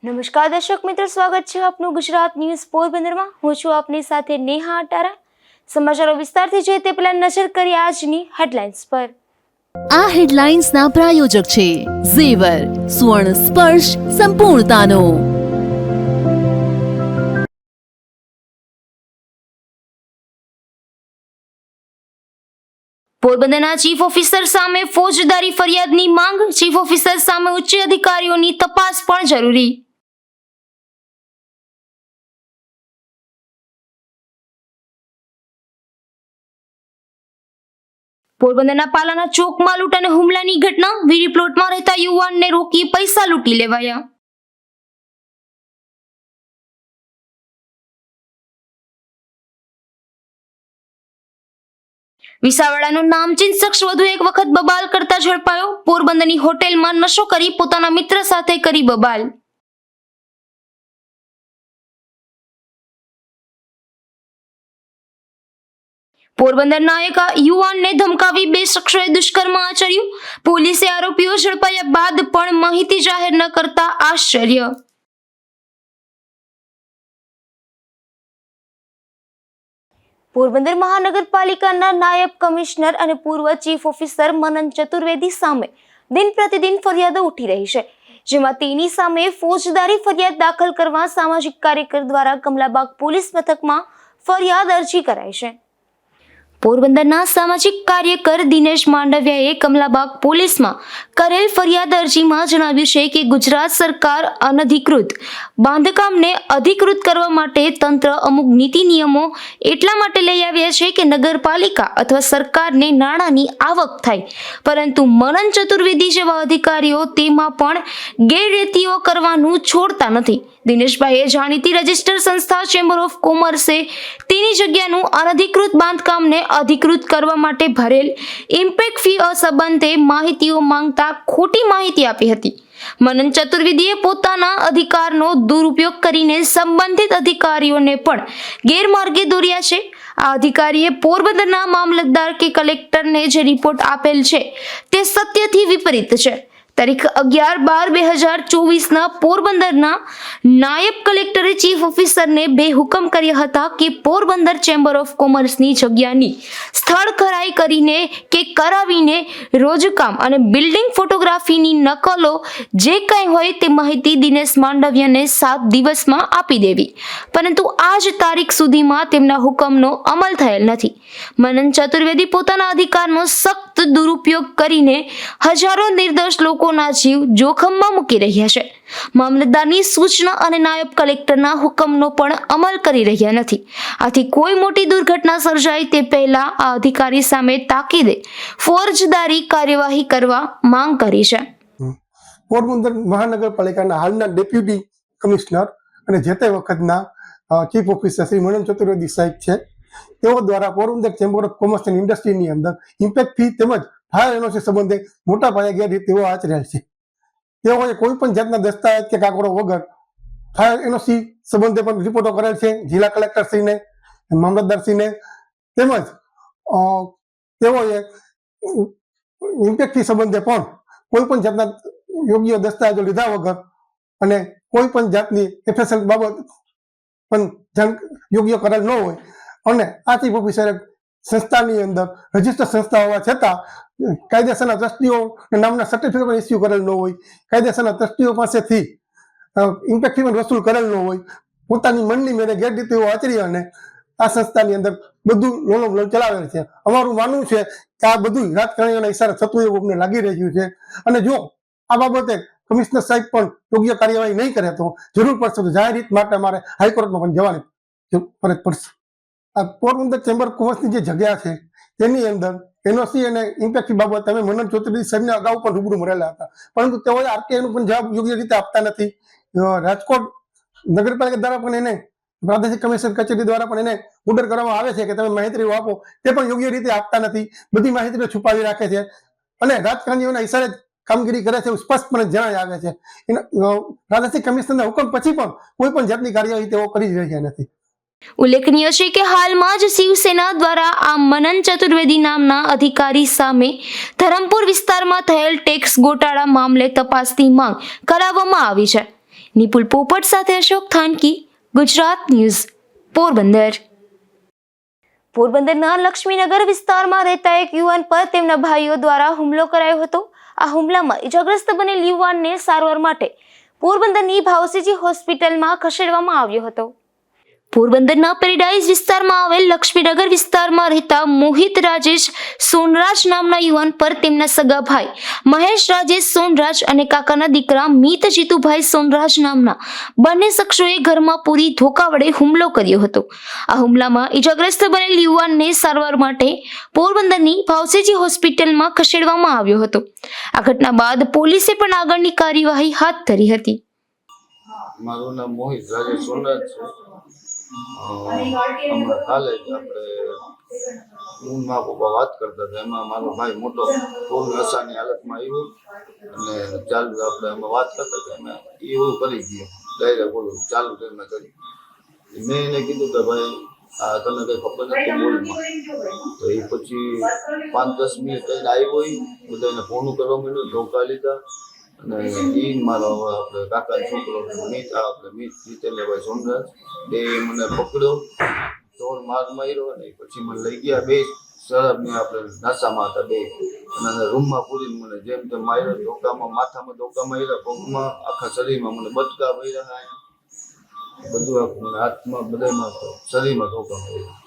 નમસ્કાર દર્શક મિત્રો, સ્વાગત છે આપનું ગુજરાત ન્યૂઝ પોરબંદરમાં। હું છું આપની સાથે નેહા અટારા। સમાચારો વિસ્તારથી જોઈએ તે પહેલા નજર કરીએ આજની હેડલાઇન્સ પર। આ હેડલાઇન્સના પ્રાયોજક છે ઝેવર, સુવર્ણ સ્પર્શ સંપૂર્ણતાનો। પોરબંદરના ચીફ ઓફિસર સામે ફોજદારી ફરિયાદની માંગ। ચીફ ઓફિસર સામે ઉચ્ચ અધિકારીઓની તપાસ પણ જરૂરી। પોરબંદરના પાલાના ચોકમાં લૂંટ અને હુમલાની ઘટના। વીરી પ્લોટમાં રહેતા યુવાનને રોકી પૈસા લૂંટી લેવાયા। વિસાવડાનો નામચીન શખ્સ વધુ એક વખત બબાલ કરતા ઝડપાયો। પોરબંદરની હોટેલમાં નશો કરી પોતાના મિત્ર સાથે કરી બબાલ। પોરબંદરના એક યુવાનને ધમકાવી બે શખ્સોએ દુષ્કર્મ આચર્યું। પોલીસે આરોપીઓ ઝડપાયા બાદ પણ માહિતી જાહેર ન કરતા આશ્ચર્ય। પોરબંદર મહાનગરપાલિકાના નાયબ કમિશનર અને પૂર્વ ચીફ ઓફિસર મનન ચતુર્વેદી સામે દિન પ્રતિદિન ફરિયાદો ઉઠી રહી છે, જેમાં તેની સામે ફોજદારી ફરિયાદ દાખલ કરવા સામાજિક કાર્યકર દ્વારા કમલાબાગ પોલીસ મથકમાં ફરિયાદ અરજી કરાઈ છે। પોરબંદરના સામાજિક કાર્યકર દિનેશ માંડવિયાએ કમલાબાગ પોલીસમાં કરેલ ફરિયાદ અરજીમાં જણાવ્યું છે કે ગુજરાત સરકાર અનધિકૃત બાંધકામને અધિકૃત કરવા માટે તંત્ર અમુક નીતિ નિયમો એટલા માટે લઈ આવ્યા છે કે નગરપાલિકા અથવા સરકારને નાણાંની આવક થાય, પરંતુ મનન ચતુર્વેદી જેવા અધિકારીઓ તેમાં પણ ગેરરીતિઓ કરવાનું છોડતા નથી। દિનેશભાઈએ જાણીતી રજિસ્ટર સંસ્થા ચેમ્બર ઓફ કોમર્સે તેની જગ્યાનું અનધિકૃત બાંધકામને અધિકૃત કરવા માટે ભરેલ ઇમ્પેક્ટ ફી સંબંધે માહિતીઓ માંગતા ખોટી માહિતી આપી હતી। મનન ચતુર્વેદીએ પોતાના અધિકારનો દુરુપયોગ કરીને સંબંધિત અધિકારીઓને પણ ગેરમાર્ગે દોર્યા છે। આ અધિકારીએ પોરબંદરના મામલતદાર કે કલેક્ટરને જે રિપોર્ટ આપેલ છે તે સત્યથી વિપરીત છે। તારીખ 11/12/2024 પોરબંદરના નાયબ કલેક્ટરે ચીફ ઓફિસરને બે હુકમ કર્યા હતા કે પોરબંદર ચેમ્બર ઓફ કોમર્સની જગ્યાની સ્થળ ખરાઈ કરીને કે કરાવીને રોજકામ અને બિલ્ડિંગ ફોટોગ્રાફીની નકલો જે કંઈ હોય તે માહિતી દિનેશ માંડવિયાને 7 દિવસમાં આપી દેવી, પરંતુ આજ તારીખ સુધીમાં તેમના હુકમનો અમલ થયેલ નથી। મનન ચતુર્વેદી પોતાના અધિકારનો સખ્ત દુરુપયોગ કરીને હજારો નિર્દોષ લોકોના જીવ જોખમમાં મૂકી રહ્યા છે। મામલતદારની સૂચના અને નાયબ કલેક્ટરના હુકમનો પણ અમલ કરી રહ્યા નથી। આથી કોઈ મોટી દુર્ઘટના સર્જાય તે પહેલા આ અધિકારી સામે તાકીદે ફોજદારી કાર્યવાહી કરવા માંગ કરી છે। પોરબંદર મહાનગરપાલિકાના હાલના ડેપ્યુટી કમિશનર અને જે તે વખતના ચીફ ઓફિસર શ્રી મનન ચતુર્વેદી સાહેબ છે, તેઓ દ્વારા Porbandar chamber of commerce and ઇન્ડસ્ટ્રીની અંદર ઇમ્પેક્ટ ફી તેમજ ફાયર એનઓસી સંબંધે મોટા પાયે ગેરરીતિઓ આચરેલ છે। તેઓએ કોઈ પણ જાતના દસ્તાવેજ કે કાગળો વગર ફાયર એનઓસી સંબંધે પણ રિપોર્ટો કરેલ છે જિલ્લા કલેક્ટરશ્રીને, મામલતદારશ્રીને, તેમજ તેઓએ ઇમ્પેક્ટ ફી સંબંધે પણ કોઈ પણ જાતના યોગ્ય દસ્તાવેજો લીધા વગર અને કોઈ પણ જાતની એફએસએલ બાબત પણ યોગ્ય કરેલ ન હોય અને આ ચીફ ઓફિસરે સંસ્થાની અંદર રજિસ્ટર સંસ્થા હોવા છતાં કાયદેસરના ટ્રસ્ટીઓ નામના સર્ટિફિકેટ પણ ઇસ્યુ કરેલ ન હોય, કાયદેસરના ટ્રસ્ટીઓ પાસેથી ઇમ્પેક્ટ ફી પણ વસૂલ કરેલ ન હોય, પોતાની મનની મેળે ગેરરીતિઓ આચરી અને આ સંસ્થાની અંદર બધું લોન ચલાવેલ છે। અમારું માનવું છે કે આ બધું રાજકારણીઓના ઈશારે થતું એવું અમને લાગી રહ્યું છે અને જો આ બાબતે કમિશનર સાહેબ પણ યોગ્ય કાર્યવાહી નહીં કરે તો જરૂર પડશે તો જાહેર હિત માટે અમારે હાઈકોર્ટમાં પણ જવાની ફરજ પડશે। આ પોરબંદર ચેમ્બર કોમર્સની જે જગ્યા છે તેની અંદર એનઓસી અને ઇમ્પેક્ટ બાબત અમે મનન ચતુર્વેદી સાહેબને અગાઉ પણ રૂબરૂ મળેલા હતા, પરંતુ તેઓએ આરટીઆઈનો પણ જવાબ યોગ્ય રીતે આપતા નથી। રાજકોટ નગરપાલિકા દ્વારા પણ એને પ્રાદેશિક કમિશનર કચેરી દ્વારા પણ એને ઓર્ડર કરવામાં આવે છે કે તમે માહિતીઓ આપો, તે પણ યોગ્ય રીતે આપતા નથી, બધી માહિતીઓ છુપાવી રાખે છે અને રાજકારણીઓના ઈશારે કામગીરી કરે છે એવું સ્પષ્ટપણે જણાઈ આવે છે। પ્રાદેશિક કમિશનરના હુકમ પછી પણ કોઈ પણ જાતની કાર્યવાહી તેઓ કરી રહ્યા નથી। ઉલ્લેખનીય છે કે હાલમાં જ શિવસેના દ્વારા આ મનન ચતુર્વેદી નામના અધિકારી સામે ધરમપુર વિસ્તારમાં થયેલ ટેક્સ ગોટાળા મામલે તપાસની માંગ કરાવવામાં આવી છે। નિપુલ પોપટ સાથે અશોક થાનકી, ગુજરાત ન્યૂઝ, પોરબંદર. પોરબંદરના લક્ષ્મીનગર વિસ્તારમાં રહેતા એક યુવાન પર તેમના ભાઈઓ દ્વારા હુમલો કરાયો હતો. આ હુમલામાં ઇજાગ્રસ્ત બનેલ યુવાનને સારવાર માટે પોરબંદરની ભાવસીજી હોસ્પિટલમાં ખસેડવામાં આવ્યો હતો. પોરબંદરના પેરેડાઇઝ વિસ્તારમાં આવેલ લક્ષ્મીનગર વિસ્તારમાં રહેતા મોહિત રાજેશ સોનરાજ નામના યુવાન પર તેમના સગા ભાઈ મહેશ રાજેશ સોનરાજ અને કાકાના દીકરા મીત જીતુભાઈ સોનરાજ નામના બંને શખ્સોએ ઘરમાં પૂરી ધોકા વડે હુમલો કર્યો હતો. આ હુમલામાં ઇજાગ્રસ્ત બનેલ યુવાનને સારવાર માટે પોરબંદરની ભાવસીજી હોસ્પિટલમાં ખસેડવામાં આવ્યો હતો. આ ઘટના બાદ પોલીસે પણ આગળની કાર્યવાહી હાથ ધરી હતી. મારું નામ મોહિત રાજેશ સોનરાજ છે. હમણાં કાલે જ આપણે હું મા પપ્પા વાત કરતા હતા, એમાં મારો ભાઈ મોટો ફૂલ નશાની હાલતમાં આવ્યો અને ચાલુ આપણે અમે વાત કરતા હતા, એમાં એવું કરી ગયો ડાયરેક્ટ બોલું ચાલુ ટ્રેનમાં કરી. મેં એને કીધું કે ભાઈ આ તને કંઈ ખબર નથી બોલમાં. તો એ પછી 5-10 મિનિટ થઈને આવ્યો, બધાને ફોન કરવા માંડ્યો, ધોકા લીધા અને એ મારો આપણે કાકા છોકરો મીત જીતેન્દ્રભાઈ સોનરાજ બે મને પકડ્યો, જોર માર માર્યો અને પછી મને લઈ ગયા. બે શરાબની આપણે નશામાં હતા બે, અને રૂમમાં પૂરીને મને જેમ તેમ માર્યો. ધોકામાં માથામાં ધોકા માર્યા, પગમાં, આખા શરીરમાં મને બટકા માર્યા, બધું હાથમાં બધામાં શરીરમાં ધોકા માર્યા.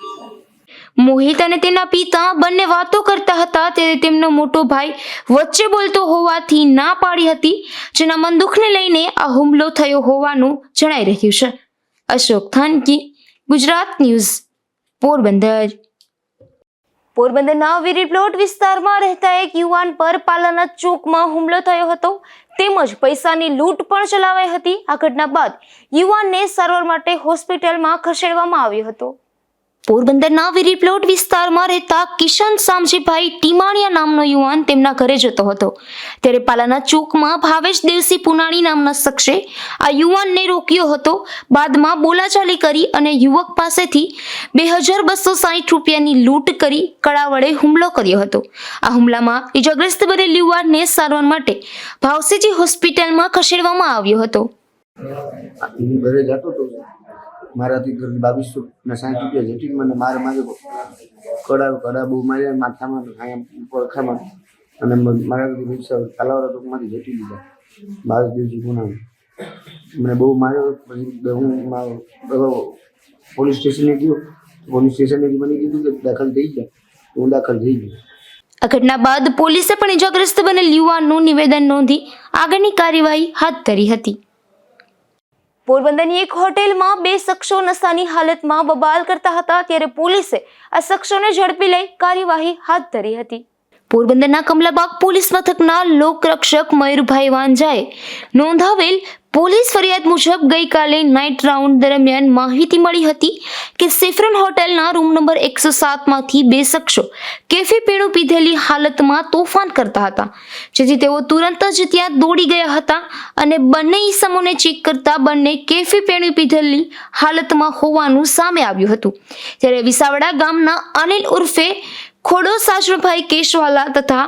મોહિત અને તેના પિતા બંને વાતો કરતા હતા ત્યારે તેમનો મોટો ભાઈ વચ્ચે બોલતો હોવાથી ના પાડી હતી, જેના મનદુખને લઈને આ હુમલો થયો હોવાનું જણાઈ રહ્યું છે. અશોક થાનકી, ગુજરાત ન્યૂઝ, પોરબંદર. પોરબંદરના વીરી પ્લોટ વિસ્તારમાં રહેતા એક યુવાન પર પાલાના ચોકમાં હુમલો થયો હતો તેમજ પૈસાની લૂંટ પણ ચલાવાઈ હતી. આ ઘટના બાદ યુવાનને સારવાર માટે હોસ્પિટલમાં ખસેડવામાં આવ્યો હતો. પોરબંદરના વીરી પ્લોટ વિસ્તારમાં રહેતા કિશન સામજીભાઈ ટીમાણિયા નામનો યુવાન તેમના ઘરે જતો હતો ત્યારે પાલાના ચોકમાં ભાવેશ દેવસી પુનાણી નામના શખ્સે આ યુવાનને રોક્યો હતો. બાદમાં બોલાચાલી કરી અને યુવક પાસેથી 2260 રૂપિયાની લૂંટ કરી કડા વડે હુમલો કર્યો હતો. આ હુમલામાં ઇજાગ્રસ્ત બનેલ યુવાનને સારવાર માટે ભાવસીજી હોસ્પિટલમાં ખસેડવામાં આવ્યો હતો. ઘરે જતો હતો, મારાથી 2260 રૂપિયા જેટલી મને મારે કડા બહુ માર્યા માથામાં, પડખામાં, અને મારાથી પૈસા કાલાવાળા ટોકમાંથી જેટી લીધા. 22 દિવસથી ગુનામાં મને બહુ માર્યો. પછી હું પોલીસ સ્ટેશને ગયો, પોલીસ સ્ટેશનેથી મને કીધું કે દાખલ થઈ જાય, હું દાખલ થઈ ગયો. આ ઘટના બાદ પોલીસે પણ ઇજાગ્રસ્ત બનેલ યુવાનનું નિવેદન નોંધી આગળની કાર્યવાહી હાથ ધરી હતી. પોરબંદરની એક હોટેલમાં બે શખ્સો નશાની હાલતમાં બબાલ કરતા હતા ત્યારે પોલીસે આ શખ્સોને ઝડપી લઈ કાર્યવાહી હાથ ધરી હતી. પોરબંદરના કમલાબાગ પોલીસ મથકના લોકરક્ષક મયુરભાઈ વાંજાએ નોંધાવેલ પોલીસ ફરિયાદ મુજબ ગઈકાલે નાઇટ રાઉન્ડ દરમિયાન માહિતી મળી હતી કે સેફ્રન હોટેલના રૂમ નંબર 107 માંથી બે શખ્સો કેફી પીણું પીધેલી હાલતમાં તોફાન કરતા હતા, જેથી તેઓ તુરંત જ ત્યાં દોડી ગયા હતા અને બંને ઈસમોને ચેક કરતા બંને કેફી પીણું પીધેલી હાલતમાં હોવાનું સામે આવ્યું હતું. ત્યારે વિસાવડા ગામના અનિલ ઉર્ફે ખોડો સાજણભાઈ કેશવાલા તથા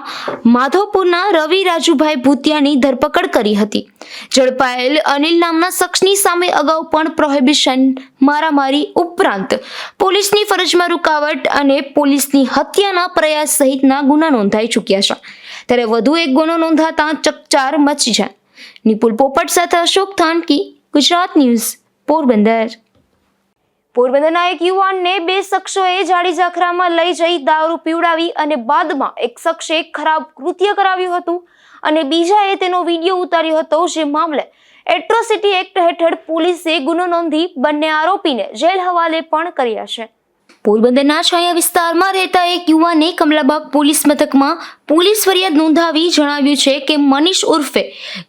માધવપુરના રવિ રાજુભાઈ ભૂતિયાની ધરપકડ કરી હતી. ઝડપાયેલ અનિલ નામના શખ્સની સામે અગાઉ પણ પ્રોહિબિશન, મારામારી ઉપરાંત પોલીસની ફરજમાં રૂકાવટ અને પોલીસની હત્યાના પ્રયાસ સહિતના ગુના નોંધાઈ ચૂક્યા છે. ત્યારે વધુ એક ગુનો નોંધાતા ચકચાર મચી છે. નિપુલ પોપટ સાથે અશોક થાનકી, ગુજરાત ન્યૂઝ, પોરબંદર. પોરબંદરના એક યુવાનને બે શખ્સોએ જાડી ઝાખરામાં લઈ જઈ દારૂ પીવડાવી અને બાદમાં એક શખ્સે ખરાબ કૃત્ય કરાવ્યું હતું અને બીજાએ તેનો વિડીયો ઉતાર્યો હતો. જે મામલે એટ્રોસિટી એક્ટ હેઠળ પોલીસે ગુનો નોંધી બંને આરોપીને જેલ હવાલે પણ કર્યા છે. પોરબંદરના છાયા વિસ્તારમાં રહેતા એક યુવાને કમલાબાગ પોલીસ મથકમાં પોલીસ ફરિયાદ નોંધાવી જણાવ્યું છે કે મનીષ ઉર્ફે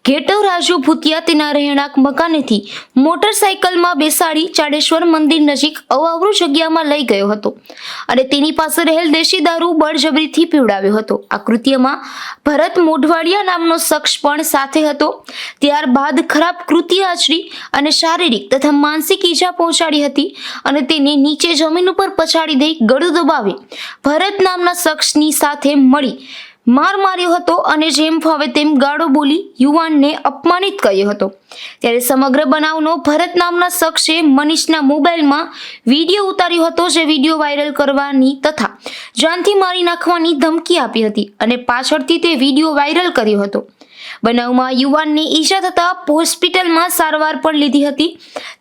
ઘેટવ રાજુ ભૂતિયા તેના રહેણાંક મકાનેથી મોટરસાયકલમાં બેસાડી ચાડેશ્વર મંદિર નજીક અવાવરૂ જગ્યામાં લઈ ગયો હતો અને તેની પાસે રહેલ દેશી દારૂ બળજબરીથી પીવડાવ્યો હતો. આ કૃત્યમાં ભરત મોઢવાડિયા નામનો શખ્સ પણ સાથે હતો. ત્યારબાદ ખરાબ કૃત્ય આચરી અને શારીરિક તથા માનસિક ઈજા પહોંચાડી હતી અને તેને નીચે જમીન ઉપર પછાડી દઈ ગળું દબાવી ભરત નામના શખ્સની સાથે મળી માર માર્યો હતો અને જેમ ફાવે તેમ ગાળો બોલી યુવાનને અપમાનિત કર્યો હતો। ત્યારે સમગ્ર બનાવનો ભરત નામના શખ્સે મનીષના મોબાઈલમાં વિડીયો ઉતાર્યો હતો, જે વિડીયો વાયરલ કરવાની તથા જાનથી મારી નાખવાની ધમકી આપી હતી અને પાછળથી તે વિડીયો વાયરલ કર્યો હતો। બનાવમાં યુવાનને ઈજા થતા હોસ્પિટલમાં સારવાર પણ લીધી હતી।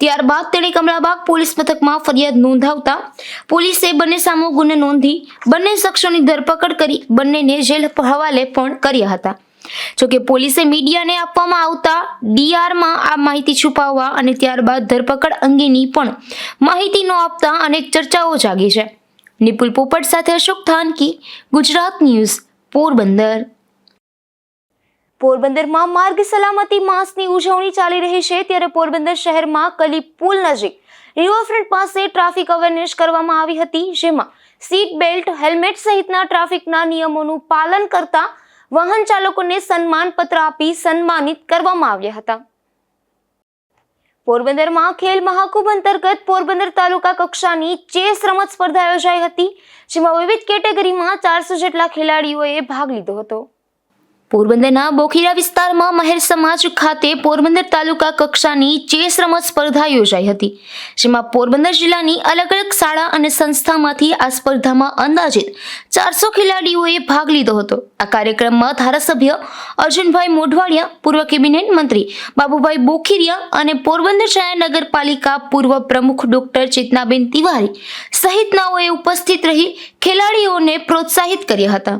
ત્યારબાદ તેણે કમલાબાગ પોલીસ મથકમાં ફરિયાદ નોંધાવતા પોલીસે બંને સામે ગુનો નોંધી બંને શખ્સોની ધરપકડ કરી બંનેને જેલ હવાલે પણ કર્યા હતા। જોકે પોલીસે મીડિયાને આપવામાં આવતા ડીઆરમાં આ માહિતી છુપાવવા અને ત્યારબાદ ધરપકડ અંગેની પણ માહિતી ન આપતા અનેક ચર્ચાઓ જાગી છે। નિપુલ પોપટ સાથે અશોક થાનકી, ગુજરાત ન્યૂઝ, પોરબંદર। પોરબંદરમાં માર્ગ સલામતી માસની ઉજવણી ચાલી રહી છે, ત્યારે પોરબંદર શહેરમાં કલી પુલ નજીક રિવરફ્રન્ટ પાસે ટ્રાફિક અવેરનેસ કરવામાં આવી હતી, જેમાં સીટ બેલ્ટ, હેલ્મેટ સહિતના ટ્રાફિકના નિયમોનું પાલન કરતા વાહન ચાલકોને સન્માન પત્ર આપી સન્માનિત કરવામાં આવ્યા હતા। પોરબંદરમાં ખેલ મહાકુંભ અંતર્ગત પોરબંદર તાલુકા કક્ષાની ચેસ રમત સ્પર્ધા યોજાઈ હતી, જેમાં વિવિધ કેટેગરીમાં 400 જેટલા ખેલાડીઓએ ભાગ લીધો હતો। પોરબંદરના બોખીરા વિસ્તારમાં મહેર સમાજ ખાતે પોરબંદર તાલુકા કક્ષાની ચેસ રમત સ્પર્ધા યોજાઈ હતી, જેમાં પોરબંદર જિલ્લાની અલગ અલગ શાળા અને સંસ્થામાંથી આ સ્પર્ધામાં અંદાજિત 400 ખેલાડીઓએ ભાગ લીધો હતો। આ કાર્યક્રમમાં ધારાસભ્ય અર્જુનભાઈ મોઢવાડિયા, પૂર્વ કેબિનેટ મંત્રી બાબુભાઈ બોખીરિયા અને પોરબંદર શહેર નગરપાલિકા પૂર્વ પ્રમુખ ડોક્ટર ચેતનાબેન તિવારી સહિતનાઓએ ઉપસ્થિત રહી ખેલાડીઓને પ્રોત્સાહિત કર્યા હતા।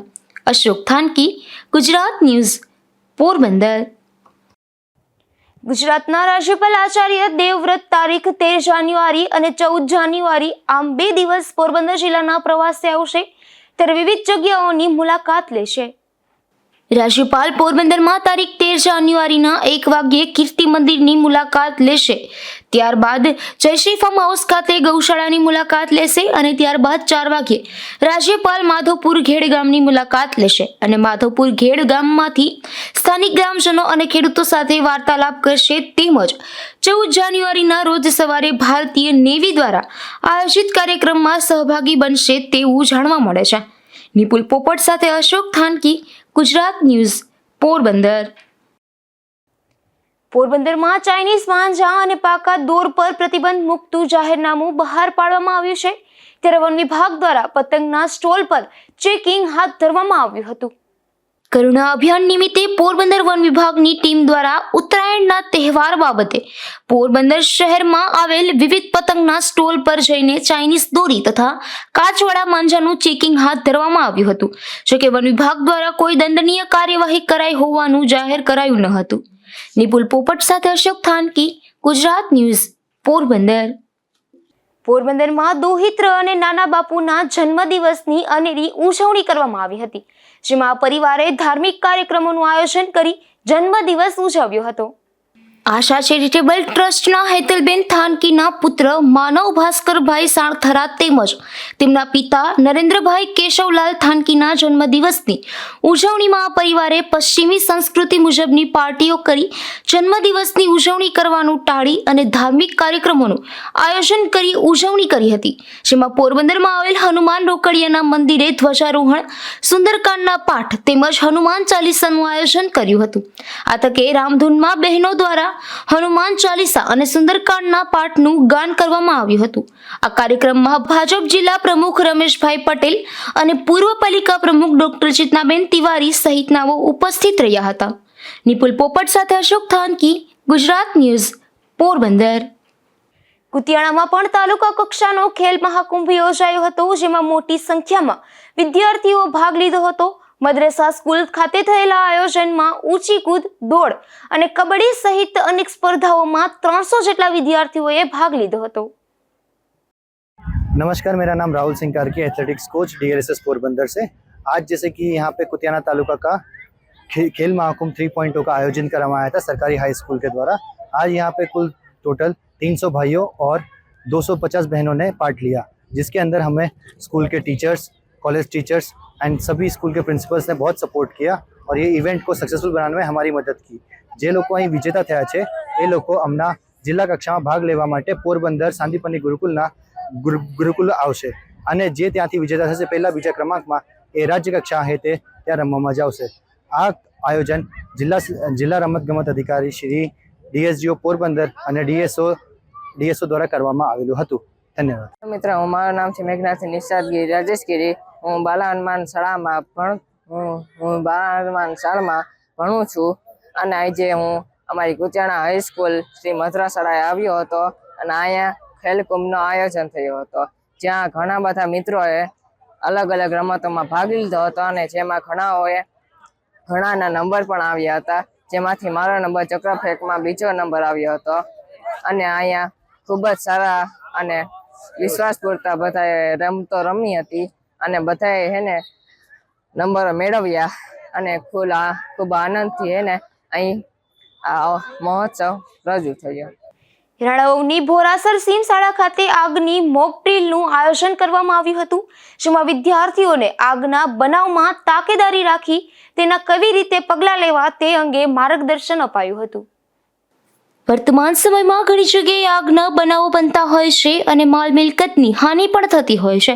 અશોક થાનકી, ગુજરાત ન્યૂઝ, પોરબંદર। ગુજરાતના રાજ્યપાલ આચાર્ય દેવવ્રત તારીખ 13 જાન્યુઆરી અને 14 જાન્યુઆરી આમ 2 દિવસ પોરબંદર જિલ્લાના પ્રવાસે આવશે, ત્યારે વિવિધ જગ્યાઓની મુલાકાત લેશે। રાજ્યપાલ પોરબંદરમાં તારીખ 13 જાન્યુઆરીના 1 વાગ્યે કીર્તિ મંદિરની મુલાકાત લેશે, ત્યારબાદ જયશ્રી ફાર્મ હાઉસ ખાતે ગૌશાળાની મુલાકાત લેશે અને ત્યારબાદ 4 વાગ્યે રાજ્યપાલ માધવપુર ઘેડ ગામની મુલાકાત લેશે અને માધવપુર ઘેડ ગામમાંથી સ્થાનિક ગ્રામજનો અને ખેડૂતો સાથે વાર્તાલાપ કરશે। તેમજ 14 જાન્યુઆરીના રોજ સવારે ભારતીય નેવી દ્વારા આયોજિત કાર્યક્રમમાં સહભાગી બનશે તેવું જાણવા મળે છે। નિપુલ પોપટ સાથે અશોક થાનકી, ગુજરાત ન્યૂઝ, પોરબંદર। પોરબંદરમાં ચાઇનીઝ માંજા અને પાકા દોર પર પ્રતિબંધ મૂકતું જાહેરનામું બહાર પાડવામાં આવ્યું છે, ત્યારે વન વિભાગ દ્વારા પતંગના સ્ટોલ પર ચેકિંગ હાથ ધરવામાં આવ્યું હતું। કરુણા અભિયાન નિમિત્તે પોરબંદર વન વિભાગની ટીમ દ્વારા ઉત્તરાયણના તહેવાર બાબતે પોરબંદર શહેરમાં આવેલ વિવિધ પતંગના સ્ટોલ પર જઈને ચાઇનીઝ દોરી તથા કાચવાળા માંજાનું ચેકિંગ હાથ ધરવામાં આવ્યું હતું। જોકે વન વિભાગ દ્વારા કોઈ દંડનીય કાર્યવાહી કરાઈ હોવાનું જાહેર કરાયું ન હતું। નિપુલ પોપટ સાથે અશોક થાનકી, ગુજરાત ન્યૂઝ, પોરબંદર। પોરબંદરમાં દોહિત્ર અને નાના બાપુના જન્મદિવસની અનેરી ઉજવણી કરવામાં આવી હતી, જેમાં પરિવારે ધાર્મિક કાર્યક્રમોનું આયોજન કરી જન્મદિવસ ઉજવ્યો હતો। આશા ચેરિટેબલ ટ્રસ્ટના હેતલબેન થાનકીના પુત્ર માનવ ભાસ્કરભાઈ સાણથરા તેમજ તેમના પિતા નરેન્દ્રભાઈ કેશવલાલ થાનકીના જન્મદિવસની ઉજવણીમાં પરિવારે પશ્ચિમી સંસ્કૃતિ મુજબની પાર્ટીઓ કરી જન્મદિવસની ઉજવણી કરવાનું ટાળી અને ધાર્મિક કાર્યક્રમોનું આયોજન કરી ઉજવણી કરી હતી, જેમાં પોરબંદરમાં આવેલ હનુમાન રોકડિયાના મંદિરે ધ્વજારોહણ, સુંદરકાંડના પાઠ તેમજ હનુમાન ચાલીસાનું આયોજન કર્યું હતું। આ તકે રામધૂનમાં બહેનો દ્વારા હનુમાન ચાલીસા અને સુંદરકાંડના પાઠનું ગાન કરવામાં આવ્યું હતું। આ કાર્યક્રમમાં ભાજપ જિલ્લા પ્રમુખ રમેશભાઈ પટેલ અને પૂર્વ પાલિકા પ્રમુખ ડોક્ટર ચેતનાબેન તિવારી સહિતનાઓ ઉપસ્થિત રહ્યા હતા। નિપુલ પોપટ સાથે અશોક થાનકી, ગુજરાત ન્યૂઝ, પોરબંદર। કુતિયાણામાં પણ તાલુકા કક્ષાનો ખેલ મહાકુંભ યોજાયો હતો, જેમાં મોટી સંખ્યામાં વિદ્યાર્થીઓ ભાગ લીધો હતો। મદ્રેસા સ્કૂલ ખાતે થયેલા આયોજનમાં ઊંચી કૂદ, દોડ અને કબડ્ડી સહિત અનેક સ્પર્ધાઓમાં 300 જેટલા વિદ્યાર્થીઓએ ભાગ લીધો હતો। नमस्कार, मेरा नाम Rahul Singh Karki, athletics coach DLSS Porbandar से। आज जैसे कि यहाँ पे कुतियाना तालुका का खेल महाकुंभ 3.0 का आयोजन करवाया था सरकारी हाई स्कूल के द्वारा। आज यहाँ पे कुल टोटल 300 भाइयों और 250 बहनों ने पार्ट लिया, जिसके अंदर हमें स्कूल के टीचर्स, कॉलेज टीचर्स एंड सभी स्कूल के प्रिंसिपल्स ने बहुत सपोर्ट किया और ये इवेंट को सक्सेसफुल बनाने में हमारी मदद की। જે લોકો અહીં વિજેતા થયા છે એ લોકો હમણાં જિલ્લા કક્ષામાં ભાગ લેવા માટે પોરબંદર સાંદીપની ગુરુકુલના ગુરુકુલ આવશે અને જે ત્યાંથી વિજેતા થશે પહેલા બીજા ક્રમાંકમાં એ રાજ્ય કક્ષા હે તે ત્યાં રમવામાં જ આવશે. આ આયોજન જિલ્લા રમતગમત અધિકારી શ્રી DSGO પોરબંદર અને DSO દ્વારા કરવામાં આવેલું હતું. ધન્યવાદ. મિત્રો, મારું નામ છે મેઘનાથ નિષાદગીરી રાજેશગીરી. હું બાલા હનુમાન શાળામાં ભણું છું અને આજે હું અમારી કુતિયાણા હાઈસ્કૂલ શ્રી મધરા શાળાએ આવ્યો હતો અને અહીંયા ખેલકુંભનું આયોજન થયું હતો, જ્યાં ઘણા બધા મિત્રોએ અલગ અલગ રમતોમાં ભાગ લીધો હતો અને જેમાં ઘણાના નંબર પણ આવ્યા હતા, જેમાંથી મારો નંબર ચક્રફેંકમાં બીજો નંબર આવ્યો હતો. અને અહીંયા ખૂબ જ સારા અને વિશ્વાસ પૂરતા બધાએ રમતો રમી હતી અને બધાએ નંબરો મેળવ્યા અને ખૂબ આનંદથી અહીં આ મહોત્સવ રજૂ થયો. રાણાવાવની ભોરાસર સીમ શાળા ખાતે આગની મોક ડ્રીલનું આયોજન કરવામાં આવ્યું હતું, જેમાં વિદ્યાર્થીઓને આગના બનાવમાં તાકેદારી રાખી તેના કેવી રીતે પગલાં લેવા તે અંગે માર્ગદર્શન અપાયું હતું. વર્તમાન સમયમાં ઘણી જગ્યાએ આગના બનાવો બનતા હોય છે અને માલ મિલકતની હાનિ પણ થતી હોય છે.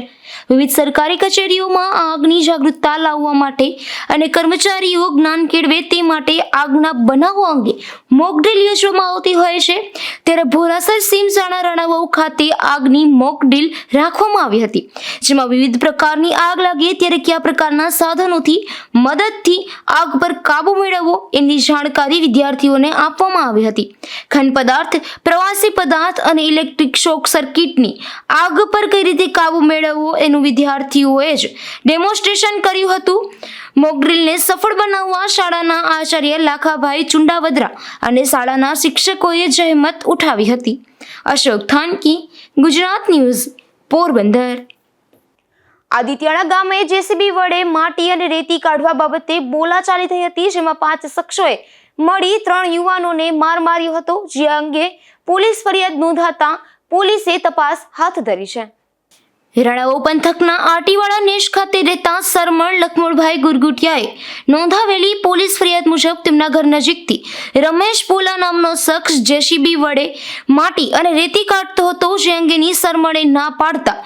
વિવિધ સરકારી કચેરીઓમાં આગની જાગૃતતા લાવવા માટે અને કર્મચારીઓ જ્ઞાન કેળવે તે માટે આગના બનાવો અંગે મોક ડ્રીલ યોજવામાં આવતી હોય છે. ત્યારે ભોરાસર સીમ શાળા રાણાવાવ ખાતે આગની મોક ડ્રીલ રાખવામાં આવી હતી, જેમાં વિવિધ પ્રકારની આગ લાગે ત્યારે કયા પ્રકારના સાધનોથી મદદથી આગ પર કાબુ મેળવવો એની જાણકારી વિદ્યાર્થીઓને આપવામાં આવી હતી. ખંડ પદાર્થ, પ્રવાસી પદાર્થ અને ઇલેક્ટ્રિક શોક સર્કિટની આગ પર કઈ રીતે કાબુ મેળવવો એનું વિદ્યાર્થીઓએ જ ડેમોન્સ્ટ્રેશન કર્યું હતું. મોક ડ્રીલને સફળ બનાવવા શાળાના આચાર્ય લાખાભાઈ ચુંડાવદરા અને શાળાના શિક્ષકોએ જહેમત ઉઠાવી હતી. અશોક થાનકી, ગુજરાત ન્યૂઝ, પોરબંદર. આદિત્યાણા ગામે JCB વડે માટી અને રેતી કાઢવા બાબતે બોલાચાલી થઈ હતી, જેમાં 5 શખ્સોએ મળી 3 યુવાનોને માર માર્યો હતો, જે અંગે પોલીસ ફરિયાદ નોંધાતા પોલીસે તપાસ હાથ ધરી છે. રાણાવાવ પંથકના આટીવાડા નેશ ખાતે રહેતા સરમણ લખમણભાઈ ગુરગુટિયાએ નોંધાવેલી પોલીસ ફરિયાદ મુજબ તેમના ઘર નજીકથી રમેશ પોલા નામનો શખ્સ JCB વડે માટી અને રેતી કાઢતો હતો, જે અંગેની સરમણે ના પાડતા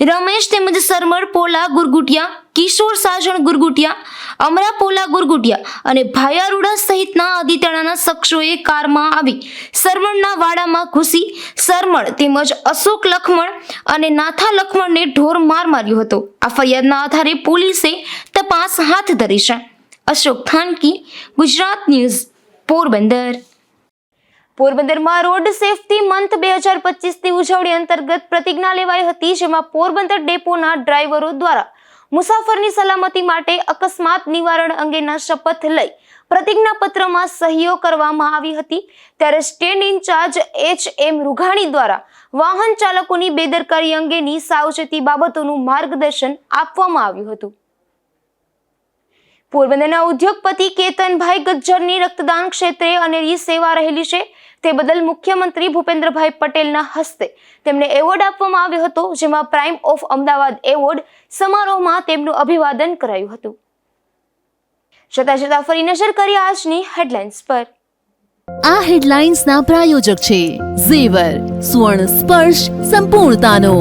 રમેશ તેમજ સરમણ પોલા ગુરગુટિયા, કિશોર સાજણ ગુરગુટિયા, અમરા પોલા ગુરગુટિયા અને ભાયારુડા સહિતના આદિત્યાણાના શખ્સોએ કારમાં આવી સરમણના વાડામાં ઘૂસી સરમણ તેમજ અશોક લખમણ અને નાથા લખમણને ઢોર માર માર્યો હતો. આ ફરિયાદના આધારે પોલીસે તપાસ હાથ ધરી છે. અશોક થાનકી, ગુજરાત ન્યૂઝ, પોરબંદર. પોરબંદરમાં રોડ સેફટી મંથ 2025ની ઉજવણી અંતર્ગત પ્રતિજ્ઞા લેવાઈ હતી, જેમાં પોરબંદર ડેપોના ડ્રાઈવરો દ્વારા મુસાફરની સલામતી માટે અકસ્માત નિવારણ અંગેના શપથ લઈ પ્રતિજ્ઞાપત્રમાં સહીઓ કરવામાં આવી હતી. ત્યારે સ્ટેન્ડ ઇન્ચાર્જ HM રૂઘાણી દ્વારા વાહન ચાલકોની બેદરકારી અંગેની સાવચેતી બાબતોનું માર્ગદર્શન આપવામાં આવ્યું હતું. પોરબંદરના ઉદ્યોગપતિ કેતનભાઈ ગજ્જરની રક્તદાન ક્ષેત્રે અનેરી સેવા રહેલી છે, તે બદલ મુખ્યમંત્રી ભૂપેન્દ્રભાઈ પટેલના હસ્તે તેમને એવોર્ડ આપવામાં આવ્યો હતો, જેમાં પ્રાઇમ ઓફ અમદાવાદ એવોર્ડ સમારોહમાં તેમનું અભિવાદન કરાયું હતું. જતા ફરી નજર કરીએ આજની હેડલાઇન્સ પર. આ હેડલાઇન્સના પ્રાયોજક છે ઝેવર, સુવર્ણ સ્પર્શ સંપૂર્ણતાનો.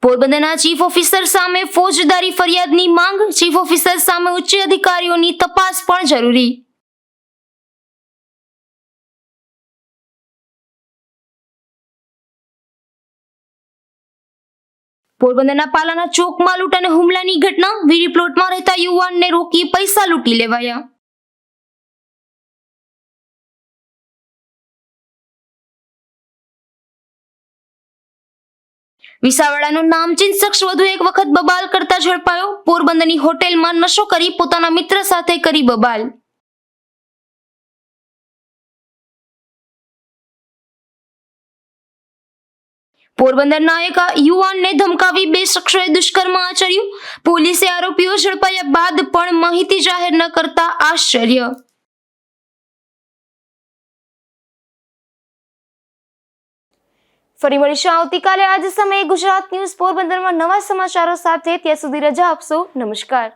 પોરબંદરના ચીફ ઓફિસર સામે ફોજદારી ફરિયાદની માંગ. ચીફ ઓફિસર સામે ઉચ્ચ અધિકારીઓની તપાસ પણ જરૂરી. પોરબંદરના પાલાના ચોકમાં લૂંટ અને હુમલાની ઘટના. વીરી પ્લોટમાં રહેતા યુવાનને રોકી પૈસા લૂંટી લેવાયા. વિસાવડાનો નામચીન શખ્સ વધુ એક વખત બબાલ કરતા ઝડપાયો. પોરબંદરની હોટેલમાં નશો કરી પોતાના મિત્ર સાથે કરી બબાલ. પોરબંદરના એક યુવાનને ધમકાવી 2 શખ્સોએ દુષ્કર્મ આચર્યું. પોલીસે આરોપીઓ ઝડપાયા બાદ પણ માહિતી જાહેર ન કરતા આશ્ચર્ય. ફરી મળીશું આવતીકાલે આજ સમયે ગુજરાત ન્યૂઝ પોરબંદરમાં નવા સમાચારો સાથે. ત્યાં સુધી રજા આપશો. નમસ્કાર.